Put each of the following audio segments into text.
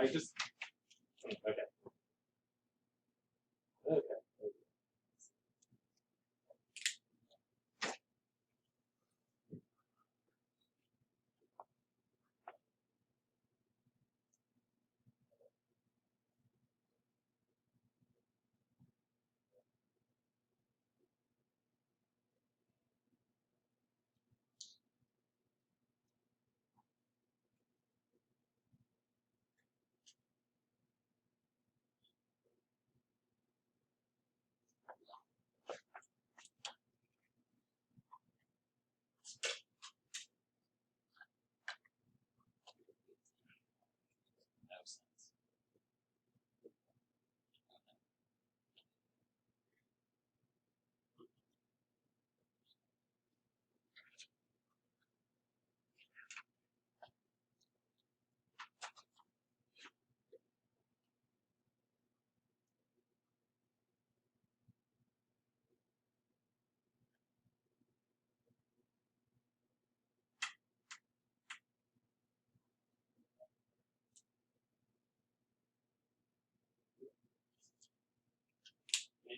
I just okay. Okay.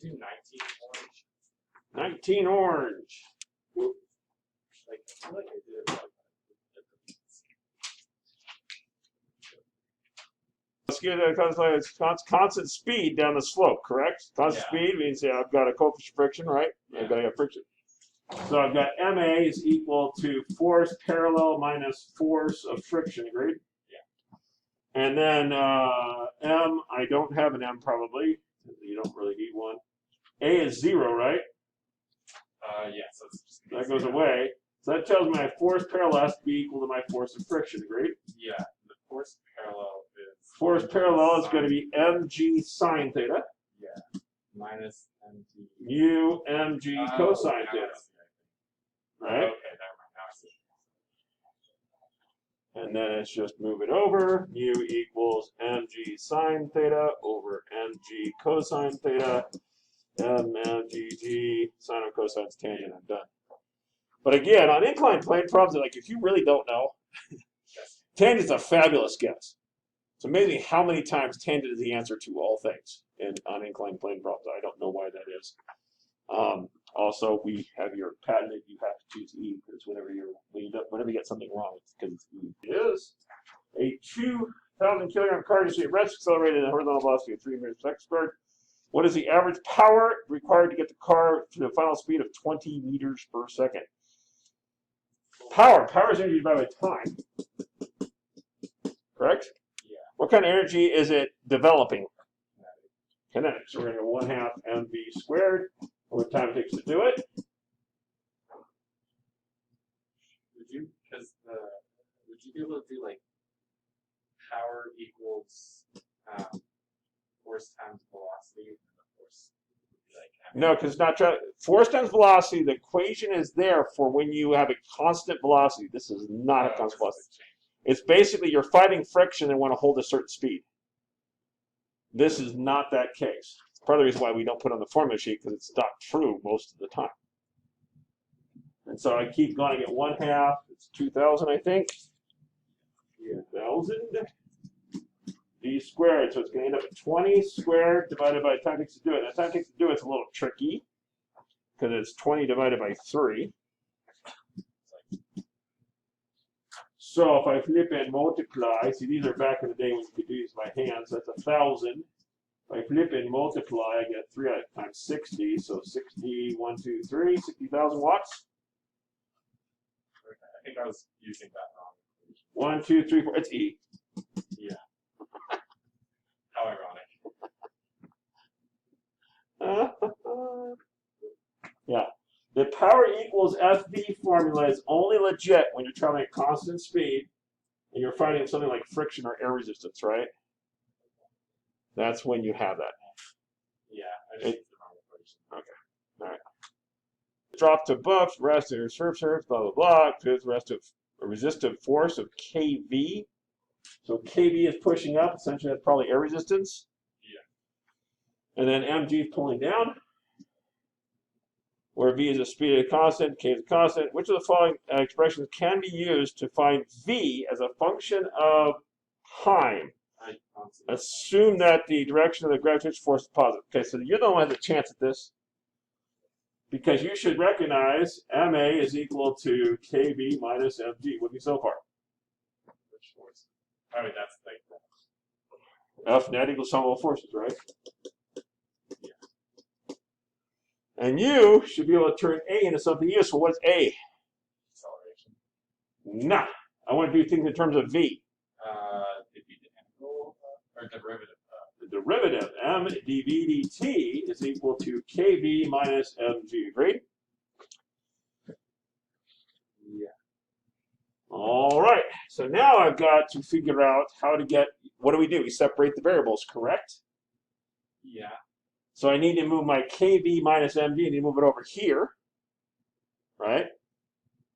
19 orange. 19 orange. Like, I feel like I did it right. Let's get a constant speed down the slope, correct? Constant speed means I've got a coefficient of friction, right? Yeah. I've got to have friction. So I've got MA is equal to force parallel minus force of friction, agreed? Yeah. And then M, I don't have an M probably. You don't really need one. A is 0, right? Yes. That goes away. So that tells me my force parallel has to be equal to my force of friction, agreed? Yeah. The force parallel is going to be mg sine theta. Yeah. Minus mg. Mu mg cosine theta. Right? Okay, and then it's just move it over. Mu equals mg sine theta over mg cosine theta. MMGG, sine and cosine's tangent, I'm done. But again, on inclined plane problems, like if you really don't know, tangent's a fabulous guess. It's amazing how many times tangent is the answer to all things on inclined plane problems. I don't know why that is. Also, we have your patented, you have to choose E, because whenever you get something wrong, it's because it's E. It is a 2,000 kilogram car to rest accelerated at a horizontal velocity of 3 meters per second squared. What is the average power required to get the car to the final speed of 20 meters per second? Power is energy divided by time. Correct? Yeah. What kind of energy is it developing? Kinetic. So we're going to go 1/2 mv squared. What time it takes to do it? Would you be able to do like power equals force times velocity? No, because it's not force times velocity. The equation is there for when you have a constant velocity. This is not a constant velocity. It's basically you're fighting friction and want to hold a certain speed. This is not that case. It's part of the reason why we don't put on the formula sheet, because it's not true most of the time. And so I keep going. I get 1/2. It's 2,000, I think. 2,000 d squared. So it's going to end up at 20 squared divided by time it takes to do it. Now, time it takes to do it's a little tricky because it's 20 divided by 3. So if I flip and multiply, see these are back in the day when you could use my hands. That's 1,000. If I flip and multiply, I get 3 times 60. So 60, 1, 2, 3, 60,000 watts. I think I was using that wrong. 1, 2, 3, 4. It's E. Yeah. How ironic. Yeah. The power equals FV formula is only legit when you're traveling at constant speed and you're fighting something like friction or air resistance, right? That's when you have that. Yeah. I just used the wrong equation. Okay. All right. Drop to buff, rest of surface, blah, blah, blah. Fifth rest of a resistive force of kV. So kV is pushing up. Essentially, that's probably air resistance. Yeah. And then mg is pulling down. Where v is a speed of a constant, k is a constant. Which of the following expressions can be used to find v as a function of time? Assume that the direction of the gravitational force is positive. Okay, so you're the one who has a chance at this. Because you should recognize MA is equal to KB minus MG. With me so far? Which force? I mean, that's the thing. F net equals sum of all forces, right? Yeah. And you should be able to turn A into something useful. What's A? Acceleration. Nah. I want to do things in terms of V. It'd be the integral or derivative. The derivative, M dV dt, is equal to KV minus mg. Agreed? Yeah. All right. So now I've got to figure out how to get, what do? We separate the variables, correct? Yeah. So I need to move my KV minus mg, I need to move it over here, right?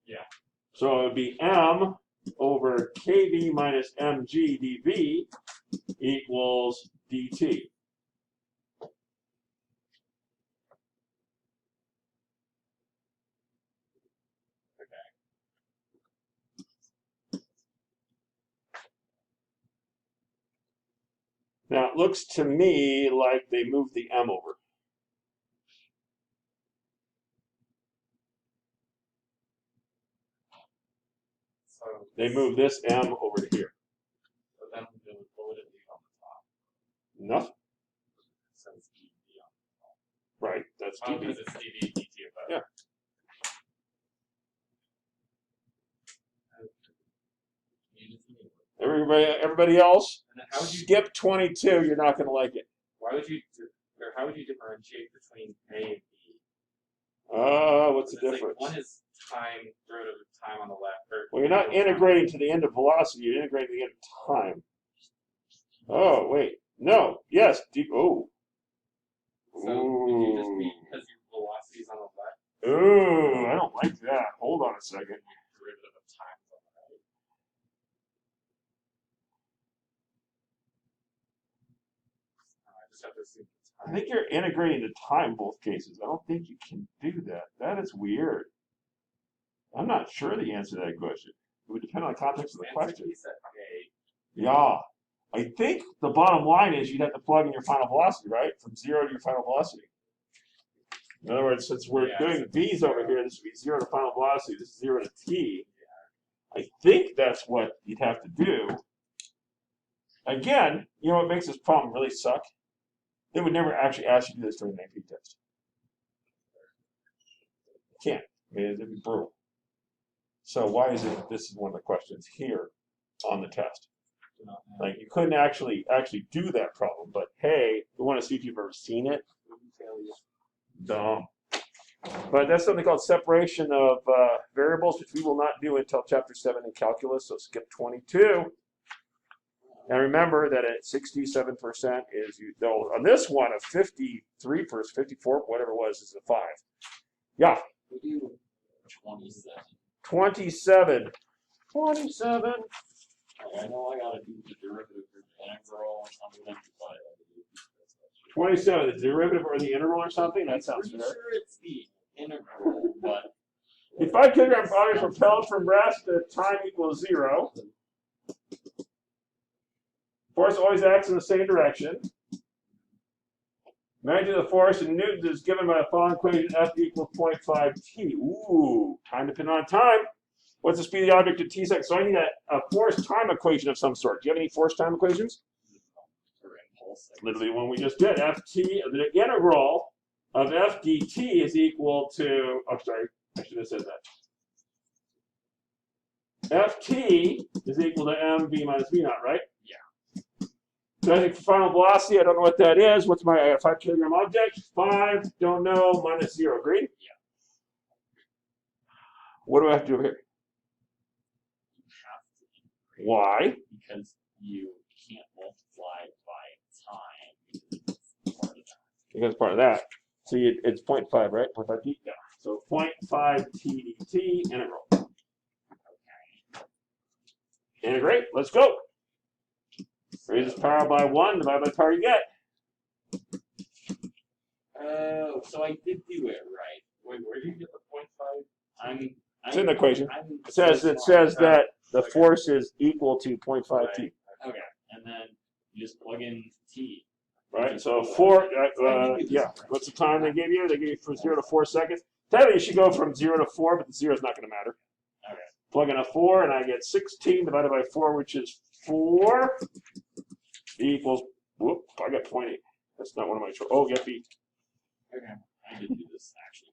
Yeah. So it would be M over KV minus mg dV equals dt. Now it looks to me like they moved the M over. So They moved this M over to here. but then what would it be on the top? Nothing. So it's dv on the top. Right, that's Oh, dV. because it's dv dt above. Yeah. You just need it. Everybody else, And then how would you skip 22, you're not going to like it. Why would you or how would you differentiate between A and B? What's the It's like difference? one is time, derivative of time on the left. Or Well, you're not integrating to the end of velocity, you're integrating to the end of time. Oh, wait. No. Yes. Deep. Oh. So would you just be because your velocity is on the left, Ooh, I don't like that. Hold on a second. derivative of time is on the right? I just have to assume it's I time. think you're integrating to time in both cases. I don't think you can do that. That is weird. I'm not sure the answer to that question. It would depend on the context of the question. He said A. Yeah. I think the bottom line is you'd have to plug in your final velocity, right? From 0 to your final velocity. In other words, since we're doing V's over here, this would be 0 to final velocity, this is 0 to T. I think that's what you'd have to do. Again, you know what makes this problem really suck? They would never actually ask you to do this during an AP test. You can't. I mean, it'd be brutal. So why is it this is one of the questions here on the test? Like you couldn't actually do that problem, but hey, we want to see if you've ever seen it. Dumb. But that's something called separation of variables, which we will not do until chapter 7 in calculus. So skip 22. And remember that at 67% is though on this one of 53%, 54, whatever it was, is a 5. Yeah. We do 27. 27. 27. I know I gotta do the derivative or the integral or something. 27, the derivative or the integral or something? That sounds fair. Sure, it's the integral, but If 5 kilogram body is propelled from rest at time equals 0, force always acts in the same direction. Magnitude of the force in newtons is given by the following equation: F equals 0.5 t. Ooh, time dependent on time. What's the speed of the object at t seconds? So I need a force time equation of some sort. Do you have any force time equations? Literally one we just did. Ft, the integral of f dt is equal to, oh sorry, I should have said that. Ft is equal to mv minus v naught, right? Yeah. So I think for final velocity, I don't know what that is. What's my 5 kilogram object? 5, don't know, minus 0. Agreed? Yeah. What do I have to do here? You have to. Why? Because you can't multiply by time because it's part of that. Because it's part of that. So it's 0.5, right? 0.5 t? Yeah. So 0.5 t dt integral. Okay. Integrate. Let's go. Raise this power by 1, divide by the power you get. Oh, so I did do it right. Wait, where did you get the 0.5? It's in the equation. It says so smart. that the force is equal to 0.5 t. Okay, and then You just plug in T. Right? So 4, yeah. What's the time they gave you? They gave you from 0 to 4 seconds. Technically, you should go from 0 to 4, but the 0 is not going to matter. Okay. Plug in a 4, and I get 16 divided by 4, which is 4. B equals, whoop, I got 20. That's not one of my choices. Oh, yeah, B. Okay. I did do this actually.